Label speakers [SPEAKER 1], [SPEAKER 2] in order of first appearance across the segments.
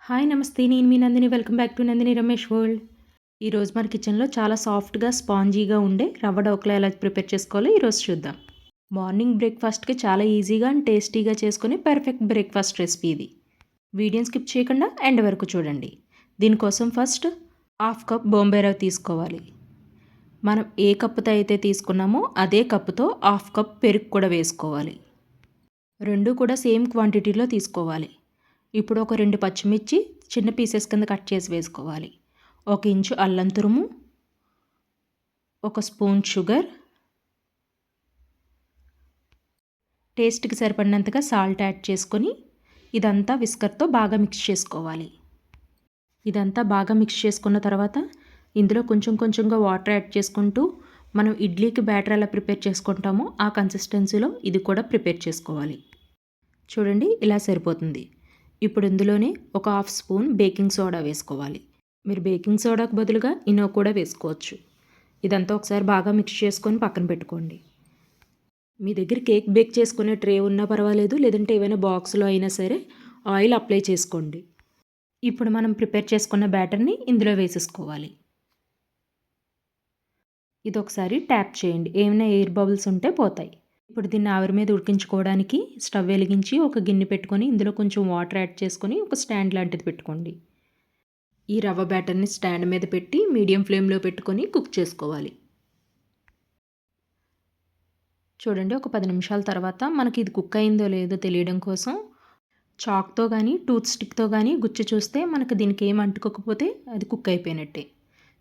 [SPEAKER 1] Hi నమస్తే. నేను మీ Nandini. Welcome back to Nandini Ramesh world. ఈరోజు మన కిచెన్లో చాలా సాఫ్ట్గా స్పాంజీగా ఉండే రవ్వ డోక్లా ఎలా ప్రిపేర్ చేసుకోవాలో ఈరోజు చూద్దాం. మార్నింగ్ బ్రేక్ఫాస్ట్కి చాలా ఈజీగా అండ్ టేస్టీగా చేసుకునే పర్ఫెక్ట్ బ్రేక్ఫాస్ట్ రెసిపీ ఇది. వీడియోని స్కిప్ చేయకుండా ఎండ్ వరకు చూడండి. దీనికోసం ఫస్ట్ హాఫ్ కప్ బొంబే రవ్వ తీసుకోవాలి. మనం ఏ కప్పుతో అయితే తీసుకున్నామో అదే కప్పుతో హాఫ్ కప్ పెరుగు కూడా వేసుకోవాలి. రెండు కూడా సేమ్ క్వాంటిటీలో తీసుకోవాలి. ఇప్పుడు ఒక 2 పచ్చిమిర్చి చిన్న పీసెస్ కింద కట్ చేసి వేసుకోవాలి. 1 ఇంచు అల్లం తురుము, 1 స్పూన్ షుగర్, టేస్ట్కి సరిపడినంతగా సాల్ట్ యాడ్ చేసుకొని ఇదంతా విస్కర్తో బాగా మిక్స్ చేసుకోవాలి. ఇదంతా బాగా మిక్స్ చేసుకున్న తర్వాత ఇందులో కొంచెం కొంచెంగా వాటర్ యాడ్ చేసుకుంటూ మనం ఇడ్లీకి బ్యాటర్ ఎలా ప్రిపేర్ చేసుకుంటామో ఆ కన్సిస్టెన్సీలో ఇది కూడా ప్రిపేర్ చేసుకోవాలి. చూడండి, ఇలా సరిపోతుంది. ఇప్పుడు ఇందులోనే ఒక హాఫ్ స్పూన్ బేకింగ్ సోడా వేసుకోవాలి. మీరు బేకింగ్ సోడాకు బదులుగా ఇనో కూడా వేసుకోవచ్చు. ఇదంతా ఒకసారి బాగా మిక్స్ చేసుకొని పక్కన పెట్టుకోండి. మీ దగ్గర కేక్ బేక్ చేసుకునే ట్రే ఉన్నా పర్వాలేదు, లేదంటే ఏవైనా బాక్స్లో అయినా సరే ఆయిల్ అప్లై చేసుకోండి. ఇప్పుడు మనం ప్రిపేర్ చేసుకున్న బ్యాటర్ని ఇందులో వేసేసుకోవాలి. ఇది ఒకసారి ట్యాప్ చేయండి, ఏమైనా ఎయిర్ బబుల్స్ ఉంటే పోతాయి. ఇప్పుడు దీన్ని ఆవిరి మీద ఉడికించుకోవడానికి స్టవ్ వెలిగించి ఒక గిన్నె పెట్టుకొని ఇందులో కొంచెం వాటర్ యాడ్ చేసుకొని ఒక స్టాండ్ లాంటిది పెట్టుకోండి. ఈ రవ్వ బ్యాటర్ని స్టాండ్ మీద పెట్టి మీడియం ఫ్లేమ్లో పెట్టుకొని కుక్ చేసుకోవాలి. చూడండి, ఒక 10 నిమిషాల తర్వాత మనకి ఇది కుక్ అయిందో లేదో తెలియడం కోసం చాక్తో కానీ టూత్ స్టిక్తో కానీ గుచ్చి చూస్తే మనకు దీనికి ఏం అంటుకోకపోతే అది కుక్ అయిపోయినట్టే.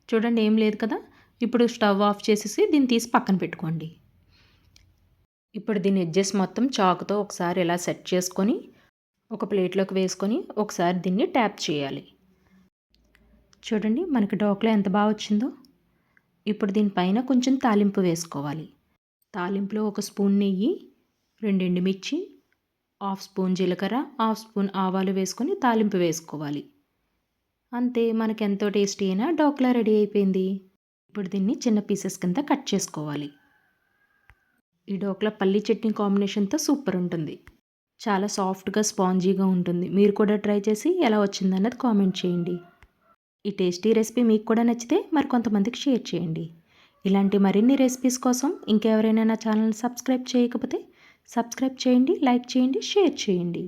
[SPEAKER 1] చూడండి, ఏం లేదు కదా. ఇప్పుడు స్టవ్ ఆఫ్ చేసేసి దీన్ని తీసి పక్కన పెట్టుకోండి. ఇప్పుడు దీని ఎడ్జెస్ మొత్తం చాకుతో ఒకసారి ఇలా సెట్ చేసుకొని ఒక ప్లేట్లోకి వేసుకొని ఒకసారి దీన్ని ట్యాప్ చేయాలి. చూడండి, మనకి డోక్లా ఎంత బాగా వచ్చిందో. ఇప్పుడు దీనిపైన కొంచెం తాలింపు వేసుకోవాలి. తాలింపులో 1 స్పూన్ నెయ్యి, 2 ఎండుమిర్చి, హాఫ్ స్పూన్ జీలకర్ర, హాఫ్ స్పూన్ ఆవాలు వేసుకొని తాలింపు వేసుకోవాలి. అంతే, మనకి ఎంతో టేస్టీ అయిన డోక్లా రెడీ అయిపోయింది. ఇప్పుడు దీన్ని చిన్న పీసెస్ కింద కట్ చేసుకోవాలి. ఈ డోక్లా పల్లీ చట్నీ కాంబినేషన్తో సూపర్ ఉంటుంది. చాలా సాఫ్ట్గా స్పాంజీగా ఉంటుంది. మీరు కూడా ట్రై చేసి ఎలా వచ్చిందన్నది కామెంట్ చేయండి. ఈ టేస్టీ రెసిపీ మీకు కూడా నచ్చితే మరికొంతమందికి షేర్ చేయండి. ఇలాంటి మరిన్ని రెసిపీస్ కోసం ఇంకెవరైనా నా ఛానల్ని సబ్స్క్రైబ్ చేయకపోతే సబ్స్క్రైబ్ చేయండి, లైక్ చేయండి, షేర్ చేయండి.